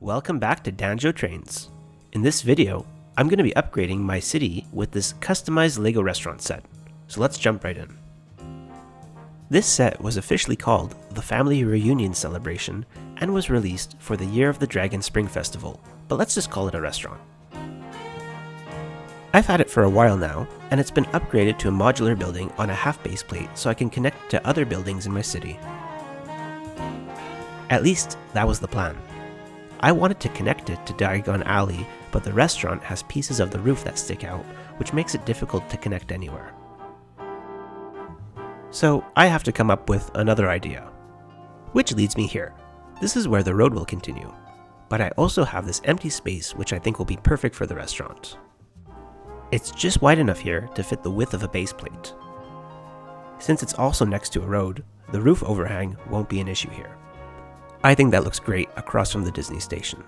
Welcome back to Danjo Trains. In this video, I'm going to be upgrading my city with this customized LEGO restaurant set, so let's jump right in. This set was officially called the Family Reunion Celebration and was released for the Year of the Dragon Spring Festival, but let's just call it a restaurant. I've had it for a while now, and it's been upgraded to a modular building on a half base plate so I can connect to other buildings in my city. At least, that was the plan. I wanted to connect it to Diagon Alley, but the restaurant has pieces of the roof that stick out, which makes it difficult to connect anywhere. So I have to come up with another idea. Which leads me here. This is where the road will continue. But I also have this empty space which I think will be perfect for the restaurant. It's just wide enough here to fit the width of a base plate. Since it's also next to a road, the roof overhang won't be an issue here. I think that looks great across from the Disney station.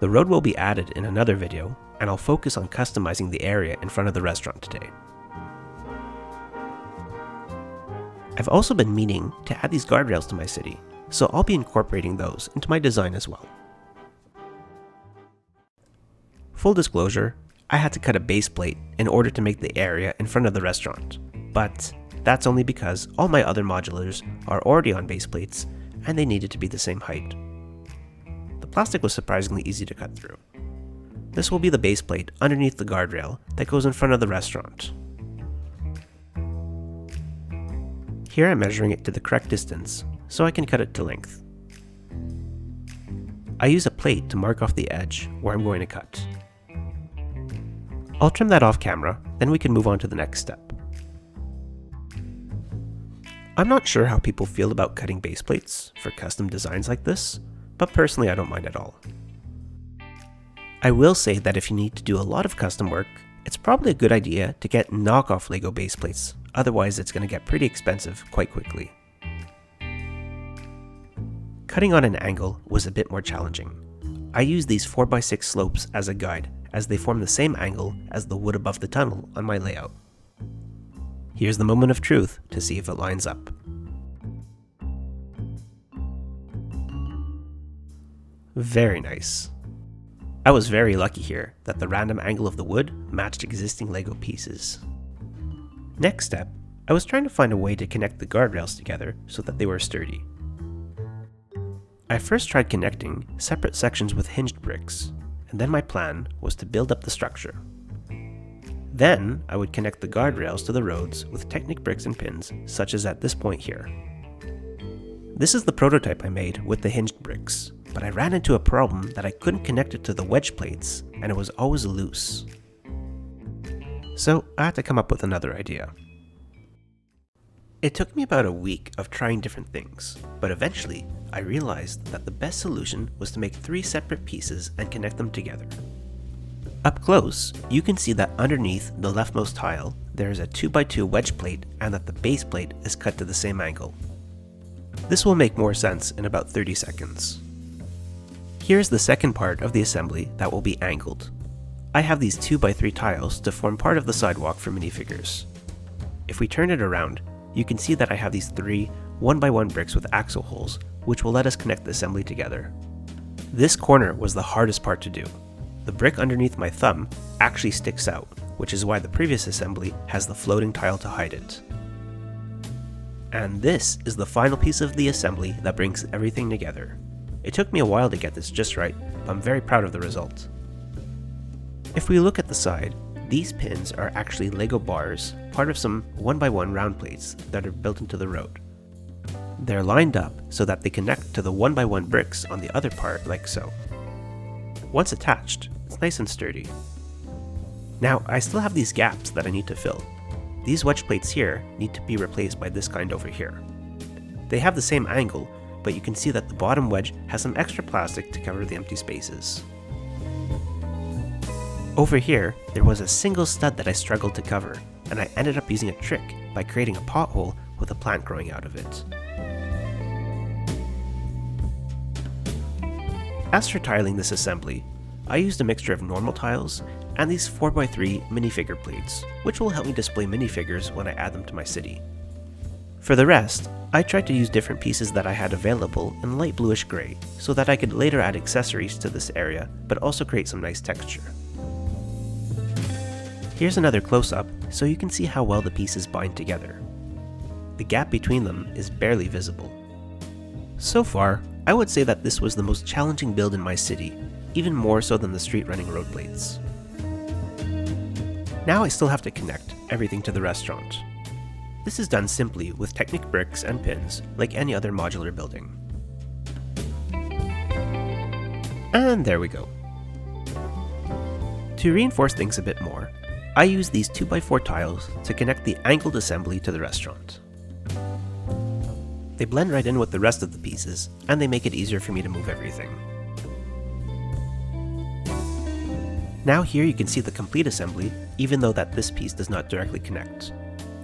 The road will be added in another video, and I'll focus on customizing the area in front of the restaurant today. I've also been meaning to add these guardrails to my city, so I'll be incorporating those into my design as well. Full disclosure, I had to cut a base plate in order to make the area in front of the restaurant, but that's only because all my other modulars are already on base plates and they needed to be the same height. The plastic was surprisingly easy to cut through. This will be the base plate underneath the guardrail that goes in front of the restaurant. Here I'm measuring it to the correct distance, so I can cut it to length. I use a plate to mark off the edge where I'm going to cut. I'll trim that off camera, then we can move on to the next step. I'm not sure how people feel about cutting base plates for custom designs like this, but personally I don't mind at all. I will say that if you need to do a lot of custom work, it's probably a good idea to get knockoff LEGO base plates, otherwise it's going to get pretty expensive quite quickly. Cutting on an angle was a bit more challenging. I used these 4x6 slopes as a guide, as they form the same angle as the wood above the tunnel on my layout. Here's the moment of truth to see if it lines up. Very nice. I was very lucky here that the random angle of the wood matched existing LEGO pieces. Next step, I was trying to find a way to connect the guardrails together so that they were sturdy. I first tried connecting separate sections with hinged bricks, and then my plan was to build up the structure. Then, I would connect the guardrails to the roads with Technic bricks and pins, such as at this point here. This is the prototype I made with the hinged bricks, but I ran into a problem that I couldn't connect it to the wedge plates, and it was always loose. So, I had to come up with another idea. It took me about a week of trying different things, but eventually, I realized that the best solution was to make 3 separate pieces and connect them together. Up close, you can see that underneath the leftmost tile, there is a 2x2 wedge plate and that the base plate is cut to the same angle. This will make more sense in about 30 seconds. Here's the second part of the assembly that will be angled. I have these 2x3 tiles to form part of the sidewalk for minifigures. If we turn it around, you can see that I have these 3 1x1 bricks with axle holes, which will let us connect the assembly together. This corner was the hardest part to do. The brick underneath my thumb actually sticks out, which is why the previous assembly has the floating tile to hide it. And this is the final piece of the assembly that brings everything together. It took me a while to get this just right, but I'm very proud of the result. If we look at the side, these pins are actually LEGO bars, part of some 1x1 round plates that are built into the road. They're lined up so that they connect to the 1x1 bricks on the other part like so. Once attached, it's nice and sturdy. Now, I still have these gaps that I need to fill. These wedge plates here need to be replaced by this kind over here. They have the same angle, but you can see that the bottom wedge has some extra plastic to cover the empty spaces. Over here, there was a single stud that I struggled to cover, and I ended up using a trick by creating a pothole with a plant growing out of it. As for tiling this assembly, I used a mixture of normal tiles and these 4x3 minifigure plates, which will help me display minifigures when I add them to my city. For the rest, I tried to use different pieces that I had available in light bluish grey, so that I could later add accessories to this area, but also create some nice texture. Here's another close-up, so you can see how well the pieces bind together. The gap between them is barely visible. So far, I would say that this was the most challenging build in my city, even more so than the street-running road plates. Now I still have to connect everything to the restaurant. This is done simply with Technic bricks and pins, like any other modular building. And there we go. To reinforce things a bit more, I use these 2x4 tiles to connect the angled assembly to the restaurant. They blend right in with the rest of the pieces, and they make it easier for me to move everything. Now here you can see the complete assembly, even though that this piece does not directly connect.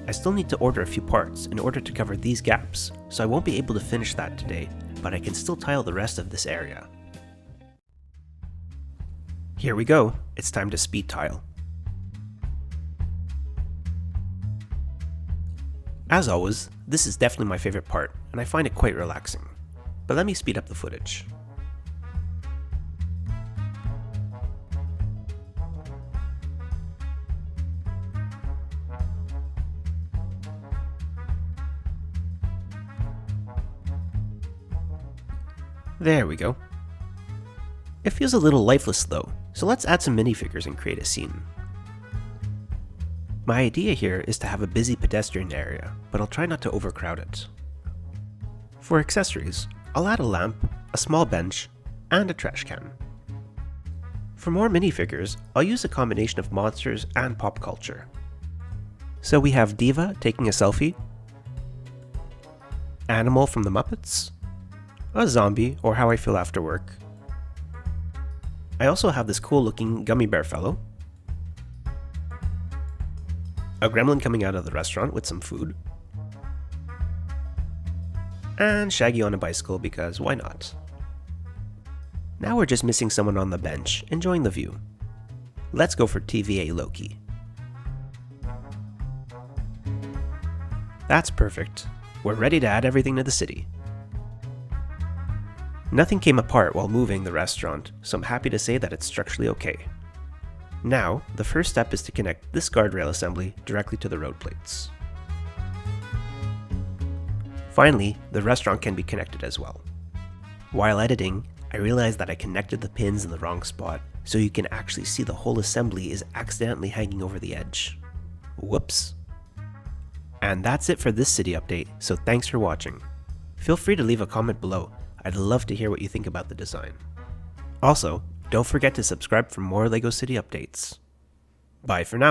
I still need to order a few parts in order to cover these gaps, so I won't be able to finish that today, but I can still tile the rest of this area. Here we go, it's time to speed tile. As always, this is definitely my favorite part, and I find it quite relaxing. But let me speed up the footage. There we go. It feels a little lifeless though, so let's add some minifigures and create a scene. My idea here is to have a busy pedestrian area, but I'll try not to overcrowd it. For accessories, I'll add a lamp, a small bench, and a trash can. For more minifigures, I'll use a combination of monsters and pop culture. So we have Diva taking a selfie, Animal from the Muppets, a zombie or How I Feel After Work. I also have this cool looking gummy bear fellow, a gremlin coming out of the restaurant with some food, and Shaggy on a bicycle because why not? Now we're just missing someone on the bench, enjoying the view. Let's go for TVA Loki. That's perfect. We're ready to add everything to the city. Nothing came apart while moving the restaurant, so I'm happy to say that it's structurally okay. Now, the first step is to connect this guardrail assembly directly to the road plates. Finally, the restaurant can be connected as well. While editing, I realized that I connected the pins in the wrong spot, so you can actually see the whole assembly is accidentally hanging over the edge. Whoops. And that's it for this city update, so thanks for watching. Feel free to leave a comment below. I'd love to hear what you think about the design. Also, don't forget to subscribe for more LEGO City updates. Bye for now.